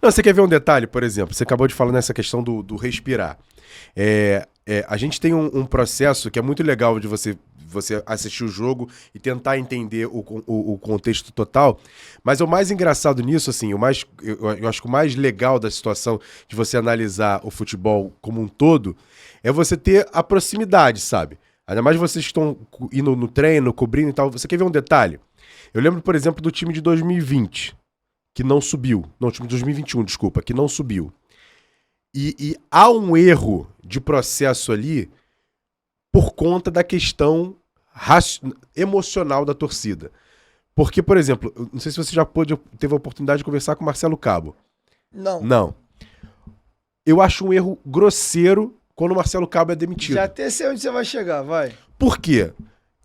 Não, você quer ver um detalhe, por exemplo? Você acabou de falar nessa questão do respirar. A gente tem um processo que é muito legal de você assistir o jogo e tentar entender o contexto total. Mas o mais engraçado nisso, assim, eu acho que o mais legal da situação de você analisar o futebol como um todo é você ter a proximidade, sabe? Ainda mais vocês que estão indo no treino, cobrindo e tal. Você quer ver um detalhe? Eu lembro, por exemplo, do time de 2020, que não subiu. Não, o time de 2021, desculpa, que não subiu. E há um erro de processo ali por conta da questão emocional da torcida. Porque, por exemplo, eu não sei se você já teve a oportunidade de conversar com o Marcelo Cabo. Não. Não. Eu acho um erro grosseiro quando o Marcelo Cabo é demitido. Já até sei onde você vai chegar, vai. Por quê?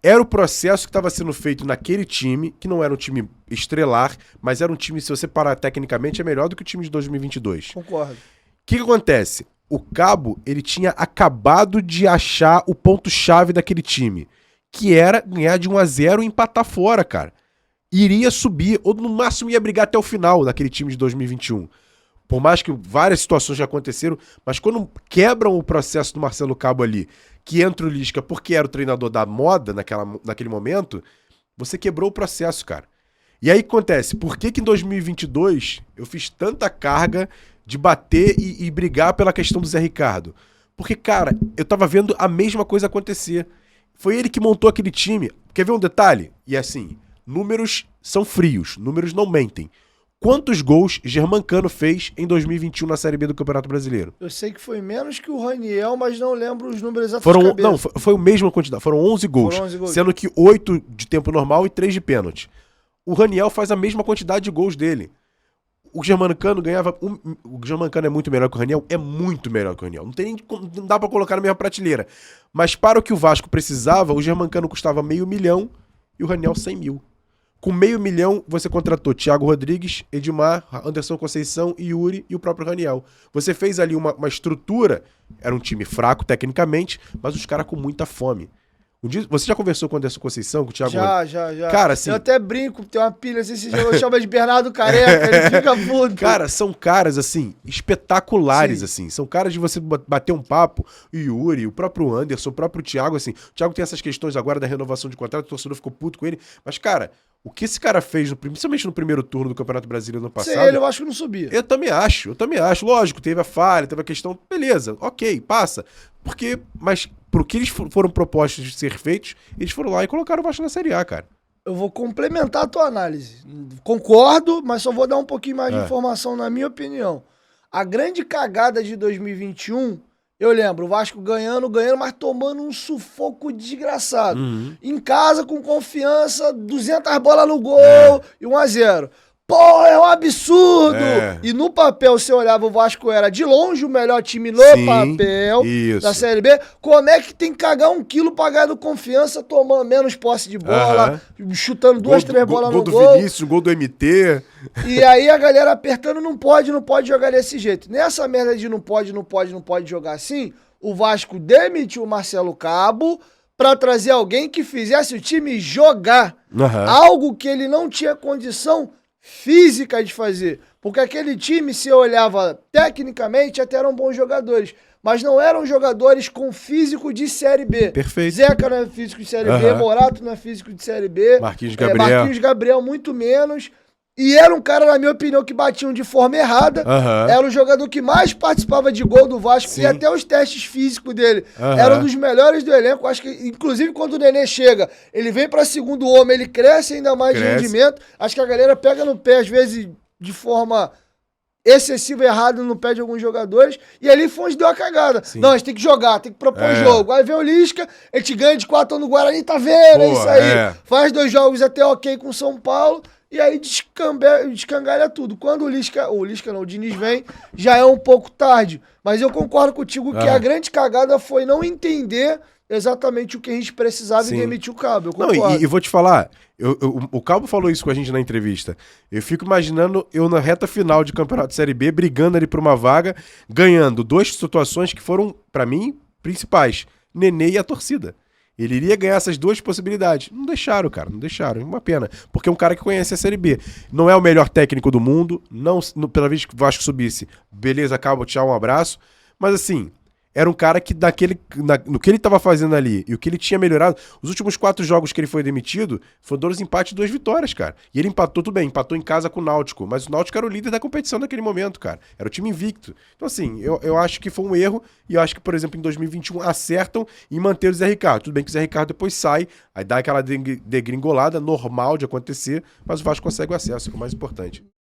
Era o processo que estava sendo feito naquele time, que não era um time estrelar, mas era um time, se você parar tecnicamente, é melhor do que o time de 2022. Concordo. O que acontece? O Cabo, ele tinha acabado de achar o ponto-chave daquele time, que era ganhar de 1-0 e empatar fora, cara. Iria subir, ou no máximo ia brigar até o final daquele time de 2021. Por mais que várias situações já aconteceram, mas quando quebram o processo do Marcelo Cabo ali, que entra o Lisca porque era o treinador da moda naquele momento, você quebrou o processo, cara. E aí acontece, por que em 2022 eu fiz tanta carga de bater e brigar pela questão do Zé Ricardo? Porque, cara, eu tava vendo a mesma coisa acontecer. Foi ele que montou aquele time. Quer ver um detalhe? E assim, números são frios, números não mentem. Quantos gols Germancano fez em 2021 na Série B do Campeonato Brasileiro? Eu sei que foi menos que o Raniel, mas não lembro os números exatos de cabeça. Não, foi a mesma quantidade. Foram 11 gols. Foram 11 gols. Sendo que 8 de tempo normal e 3 de pênalti. O Raniel faz a mesma quantidade de gols dele. O Germancano ganhava... O Germancano é muito melhor que o Raniel? É muito melhor que o Raniel. Não dá pra colocar na mesma prateleira. Mas para o que o Vasco precisava, o Germancano custava R$500 mil e o Raniel 100 mil. Com R$500 mil, você contratou Thiago Rodrigues, Edmar, Anderson Conceição, Yuri e o próprio Raniel. Você fez ali uma estrutura, era um time fraco tecnicamente, mas os caras com muita fome. Você já conversou com o Anderson Conceição, com o Thiago Rodrigues? Já. Cara, assim... Eu até brinco, tem uma pilha assim, eu chamo de Bernardo Careca, ele fica puto. Cara, são caras, assim, espetaculares, assim. São caras de você bater um papo. O Yuri, o próprio Anderson, o próprio Thiago, assim. O Thiago tem essas questões agora da renovação de contrato, o torcedor ficou puto com ele. Mas, cara, o que esse cara fez, principalmente no primeiro turno do Campeonato Brasileiro no passado... Sem ele, eu acho que não subia. Eu também acho. Lógico, teve a falha, teve a questão... Beleza, ok, passa. Mas pro que eles foram propostos de ser feitos, eles foram lá e colocaram o Vasco na Série A, cara. Eu vou complementar a tua análise. Concordo, mas só vou dar um pouquinho mais de informação na minha opinião. A grande cagada de 2021, eu lembro, o Vasco ganhando, mas tomando um sufoco desgraçado. Em casa, com confiança, 200 bolas no gol e 1-0. Pô, é um absurdo! E no papel, você olhava, o Vasco era de longe o melhor time no papel da Série B. Como é que tem que cagar 1 quilo pra ganhar do Confiança, tomando menos posse de bola, chutando 2, 3 bolas no gol? Gol do Vinícius, gol do MT. E aí a galera apertando, não pode jogar desse jeito. Nessa merda de não pode jogar assim, o Vasco demitiu o Marcelo Cabo pra trazer alguém que fizesse o time jogar. Algo que ele não tinha condição física de fazer, porque aquele time, se olhava tecnicamente, até eram bons jogadores, mas não eram jogadores com físico de Série B. Perfeito. Zeca não é físico de Série B, Morato não é físico de Série B, Marquinhos Gabriel muito menos, e era um cara, na minha opinião, que batiam de forma errada, era o jogador que mais participava de gol do Vasco, e até os testes físicos dele eram dos melhores do elenco. Acho que, inclusive, quando o Nenê chega, ele vem pra segundo homem, ele cresce ainda mais de rendimento. Acho que a galera pega no pé, às vezes, de forma excessiva e errada no pé de alguns jogadores, e ali foi onde deu a cagada. Não, a gente tem que jogar, tem que propor jogo. Aí vem o Lisca, a gente ganha de 4 no Guarani, tá vendo? É isso aí. Faz 2 jogos até ok com o São Paulo, e aí descangalha tudo. Quando o Diniz vem, já é um pouco tarde. Mas eu concordo contigo que a grande cagada foi não entender exatamente o que a gente precisava e demitir o Cabo. Eu concordo. Não, e vou te falar, o Cabo falou isso com a gente na entrevista. Eu fico imaginando eu na reta final de Campeonato de Série B, brigando ali por uma vaga, ganhando 2 situações que foram, pra mim, principais. Nenê e a torcida. Ele iria ganhar essas duas possibilidades. Não deixaram, cara. Não deixaram. É uma pena. Porque é um cara que conhece a Série B. Não é o melhor técnico do mundo. Não, pela vez que o Vasco subisse, beleza, acaba, tchau, um abraço. Mas assim, era um cara que no que ele estava fazendo ali e o que ele tinha melhorado, os últimos 4 jogos que ele foi demitido, foram 2 empates e 2 vitórias, cara. E ele empatou, tudo bem, empatou em casa com o Náutico, mas o Náutico era o líder da competição naquele momento, cara. Era o time invicto. Então assim, eu acho que foi um erro e eu acho que, por exemplo, em 2021 acertam em manter o Zé Ricardo. Tudo bem que o Zé Ricardo depois sai, aí dá aquela degringolada normal de acontecer, mas o Vasco consegue o acesso, que é o mais importante.